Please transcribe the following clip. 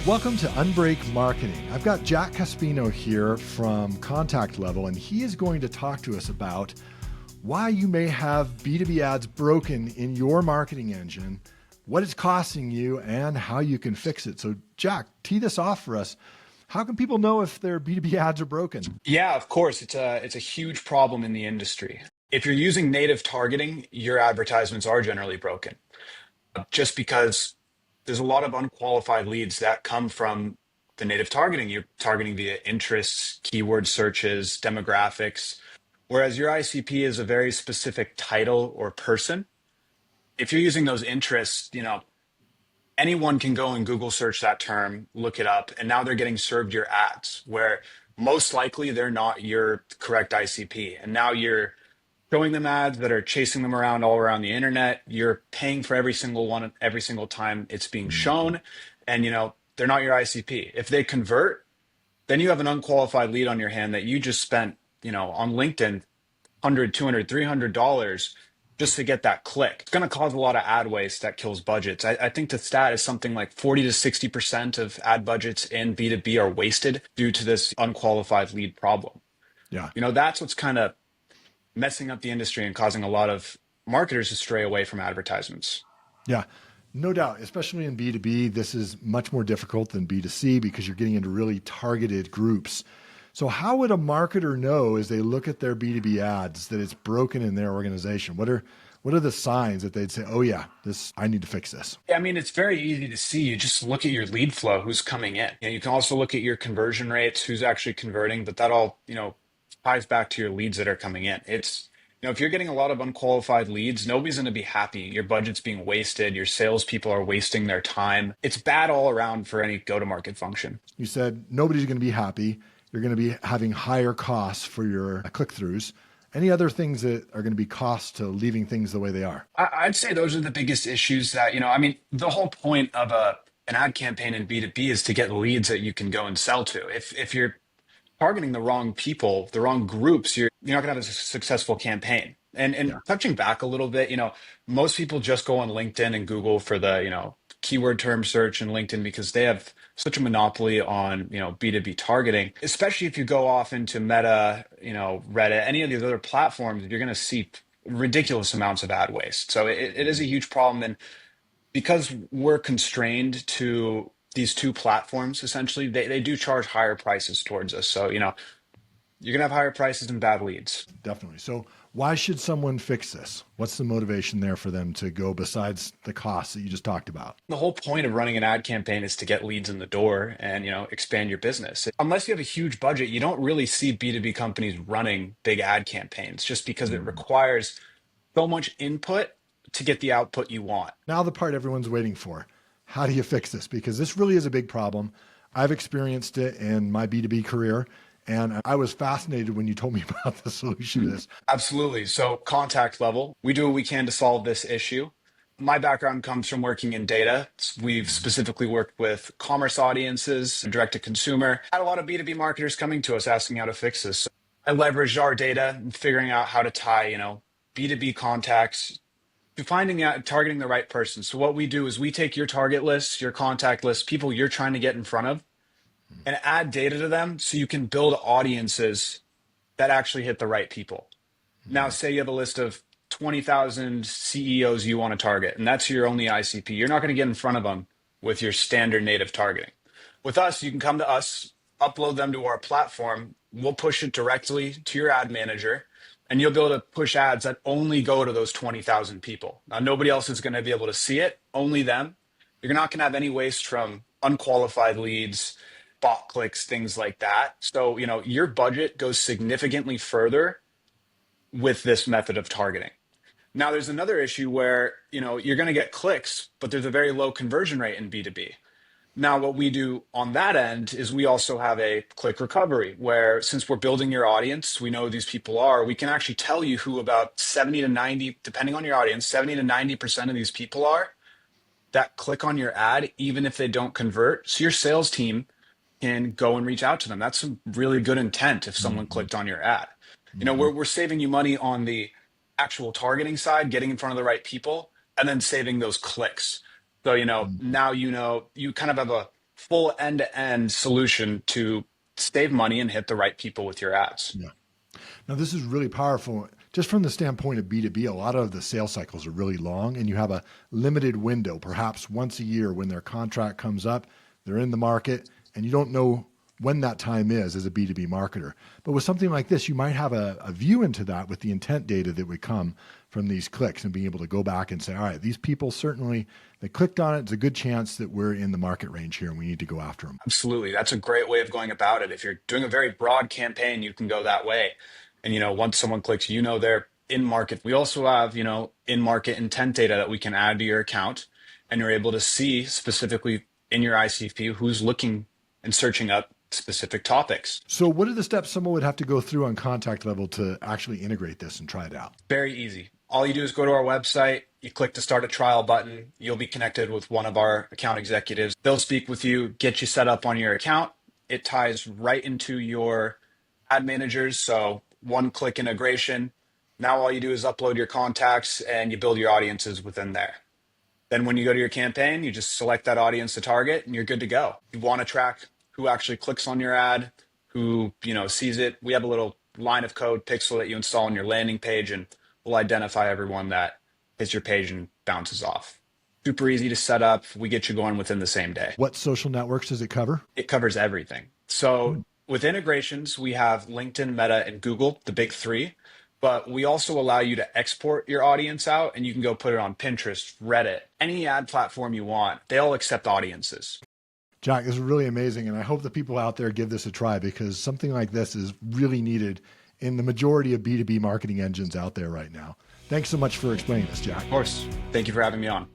Welcome to Unbreak Marketing. I've got Jack Caspino here from Contact Level, and he is going to talk to us about why you may have B2B ads broken in your marketing engine, what it's costing you, and how you can fix it. So Jack, tee this off for us. How can people know if their B2B ads are broken? Yeah, of course. It's a huge problem in the industry. If you're using native targeting, your advertisements are generally broken. Just because there's a lot of unqualified leads that come from the native targeting. You're targeting via interests, keyword searches, demographics, whereas your ICP is a very specific title or person. If you're using those interests, anyone can go and Google search that term, look it up, and now they're getting served your ads where most likely they're not your correct ICP. And now you're showing them ads that are chasing them around all around the internet. You're paying for every single one, every single time it's being shown. And, they're not your ICP. If they convert, then you have an unqualified lead on your hand that you just spent, on LinkedIn, 100, 200, $300 just to get that click. It's going to cause a lot of ad waste that kills budgets. I think the stat is something like 40 to 60% of ad budgets in B2B are wasted due to this unqualified lead problem. Yeah. That's what's kind of messing up the industry and causing a lot of marketers to stray away from advertisements. Yeah, no doubt. Especially in B2B, this is much more difficult than B2C because you're getting into really targeted groups. So how would a marketer know as they look at their B2B ads that it's broken in their organization? What are the signs that they'd say, oh yeah, I need to fix this? I mean, it's very easy to see. You just look at your lead flow, who's coming in. You can also look at your conversion rates, who's actually converting, but that all, ties back to your leads that are coming in. It's, if you're getting a lot of unqualified leads, nobody's going to be happy. Your budget's being wasted. Your salespeople are wasting their time. It's bad all around for any go-to-market function. You said nobody's going to be happy. You're going to be having higher costs for your click-throughs. Any other things that are going to be costs to leaving things the way they are? I'd say those are the biggest issues that, the whole point of an ad campaign in B2B is to get leads that you can go and sell to. If you're targeting the wrong people, the wrong groups, you're not going to have a successful campaign. And touching back a little bit, most people just go on LinkedIn and Google for the, keyword term search in LinkedIn because they have such a monopoly on, B2B targeting, especially if you go off into Meta, Reddit, any of these other platforms, you're going to see ridiculous amounts of ad waste. So it is a huge problem. And because we're constrained to these two platforms, essentially, they do charge higher prices towards us. So, you're going to have higher prices and bad leads. Definitely. So why should someone fix this? What's the motivation there for them to go besides the costs that you just talked about? The whole point of running an ad campaign is to get leads in the door and, expand your business. Unless you have a huge budget, you don't really see B2B companies running big ad campaigns just because it requires so much input to get the output you want. Now the part everyone's waiting for. How do you fix this? Because this really is a big problem. I've experienced it in my B2B career, and I was fascinated when you told me about the solution to this. Absolutely. So Contact Level, we do what we can to solve this issue. My background comes from working in data. We've specifically worked with commerce audiences, direct to consumer. I had a lot of B2B marketers coming to us asking how to fix this. So I leveraged our data and figuring out how to tie, B2B contacts to finding out, targeting the right person. So what we do is we take your target list, your contact list, people you're trying to get in front of, and add data to them so you can build audiences that actually hit the right people. Now, say you have a list of 20,000 CEOs you want to target, and that's your only ICP. You're not going to get in front of them with your standard native targeting. With us, you can come to us, upload them to our platform. We'll push it directly to your ad manager, and you'll be able to push ads that only go to those 20,000 people. Now, nobody else is going to be able to see it, only them. You're not going to have any waste from unqualified leads, bot clicks, things like that. So, your budget goes significantly further with this method of targeting. Now, there's another issue where, you're going to get clicks, but there's a very low conversion rate in B2B. Now, what we do on that end is we also have a click recovery where, since we're building your audience, we know who these people are, we can actually tell you who about 70 to 90, depending on your audience, 70 to 90% of these people are that click on your ad, even if they don't convert. So your sales team can go and reach out to them. That's some really good intent if someone clicked on your ad. We're saving you money on the actual targeting side, getting in front of the right people, and then saving those clicks. So, now you kind of have a full end-to-end solution to save money and hit the right people with your ads. Yeah. Now, this is really powerful. Just from the standpoint of B2B, a lot of the sales cycles are really long, and you have a limited window, perhaps once a year when their contract comes up, they're in the market, and you don't know when that time is as a B2B marketer. But with something like this, you might have a view into that with the intent data that would come from these clicks and being able to go back and say, all right, these people certainly, they clicked on it. It's a good chance that we're in the market range here and we need to go after them. Absolutely. That's a great way of going about it. If you're doing a very broad campaign, you can go that way. And, once someone clicks, they're in market. We also have, in market intent data that we can add to your account. And you're able to see specifically in your ICP who's looking and searching up specific topics. So what are the steps someone would have to go through on contact level to actually integrate this and try it out? Very easy. All you do is go to our website, you click the start a trial button, you'll be connected with one of our account executives. They'll speak with you, get you set up on your account. It ties right into your ad managers. So one click integration. Now all you do is upload your contacts and you build your audiences within there. Then when you go to your campaign, you just select that audience to target and you're good to go. You want to track who actually clicks on your ad, who, sees it. We have a little line of code pixel that you install on your landing page and we'll identify everyone that hits your page and bounces off. Super easy to set up. We get you going within the same day. What social networks does it cover? It covers everything. So with integrations, we have LinkedIn, Meta, and Google, the big three. But we also allow you to export your audience out and you can go put it on Pinterest, Reddit, any ad platform you want. They'll accept audiences. Jack, this is really amazing. And I hope the people out there give this a try because something like this is really needed in the majority of B2B marketing engines out there right now. Thanks so much for explaining this, Jack. Of course. Thank you for having me on.